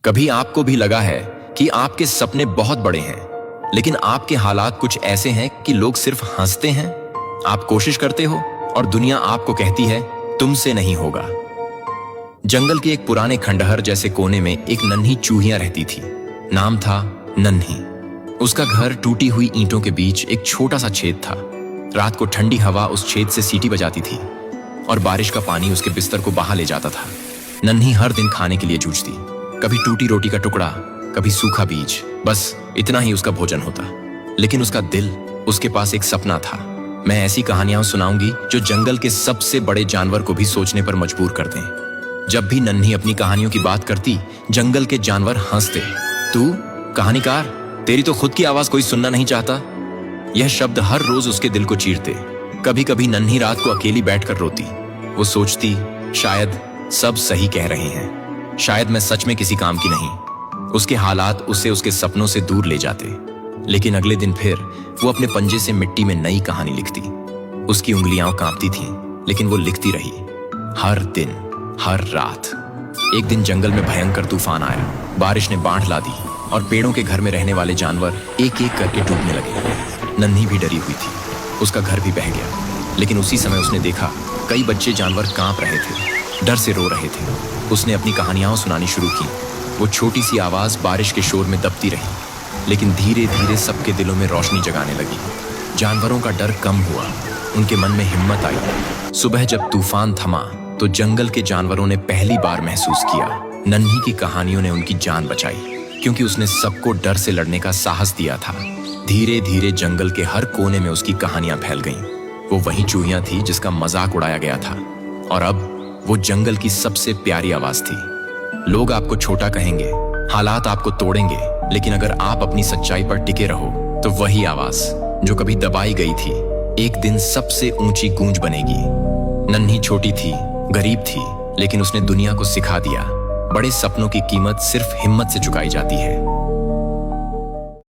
कभी आपको भी लगा है कि आपके सपने बहुत बड़े हैं, लेकिन आपके हालात कुछ ऐसे हैं कि लोग सिर्फ हंसते हैं। आप कोशिश करते हो और दुनिया आपको कहती है तुमसे नहीं होगा। जंगल के एक पुराने खंडहर जैसे कोने में एक नन्ही चूहिया रहती थी। नाम था नन्ही। उसका घर टूटी हुई ईंटों के बीच एक छोटा सा छेद था। रात को ठंडी हवा उस छेद से सीटी बजाती थी और बारिश का पानी उसके बिस्तर को बहा ले जाता था। नन्ही हर दिन खाने के लिए जूझती, कभी टूटी रोटी का टुकड़ा, कभी सूखा बीज, बस इतना ही उसका भोजन होता। लेकिन उसका दिल, उसके पास एक सपना था। मैं ऐसी कहानियां सुनाऊंगी जो जंगल के सबसे बड़े जानवर को भी सोचने पर मजबूर कर दें। जब भी नन्ही अपनी कहानियों की बात करती, जंगल के जानवर हंसते। तू कहानीकार, तेरी तो खुद की आवाज कोई सुनना नहीं चाहता। यह शब्द हर रोज उसके दिल को चीरते। कभी कभी नन्ही रात को अकेली बैठकर रोती। वो सोचती, शायद सब सही कह रहे हैं, शायद मैं सच में किसी काम की नहीं। उसके हालात उसे उसके सपनों से दूर ले जाते। लेकिन अगले दिन फिर वो अपने पंजे से मिट्टी में नई कहानी लिखती। उसकी उंगलियां कांपती थीं, लेकिन वो लिखती रही, हर दिन, हर रात। एक दिन जंगल में भयंकर तूफान आया। बारिश ने बाढ़ ला दी और पेड़ों के घर में रहने वाले जानवर एक एक करके डूबने लगे। नन्ही भी डरी हुई थी, उसका घर भी बह गया। लेकिन उसी समय उसने देखा कई बच्चे जानवर कांप रहे थे, डर से रो रहे थे। उसने अपनी कहानियां सुनानी शुरू की। वो छोटी सी आवाज बारिश के शोर में दबती रही, लेकिन धीरे धीरे सबके दिलों में रोशनी जगाने लगी। जानवरों का डर कम हुआ, उनके मन में हिम्मत आई। सुबह जब तूफान थमा तो जंगल के जानवरों ने पहली बार महसूस किया, नन्ही की कहानियों ने उनकी जान बचाई, क्योंकि उसने सबको डर से लड़ने का साहस दिया था। धीरे धीरे जंगल के हर कोने में उसकी कहानियां फैल गईं। वो वही चूहिया थी जिसका मजाक उड़ाया गया था, और अब वो जंगल की सबसे प्यारी आवाज थी। लोग आपको छोटा कहेंगे, हालात आपको तोड़ेंगे, लेकिन अगर आप अपनी सच्चाई पर टिके रहो तो वही आवाज जो कभी दबाई गई थी, एक दिन सबसे ऊंची गूंज बनेगी। नन्ही छोटी थी, गरीब थी, लेकिन उसने दुनिया को सिखा दिया, बड़े सपनों की कीमत सिर्फ हिम्मत से चुकाई जाती है।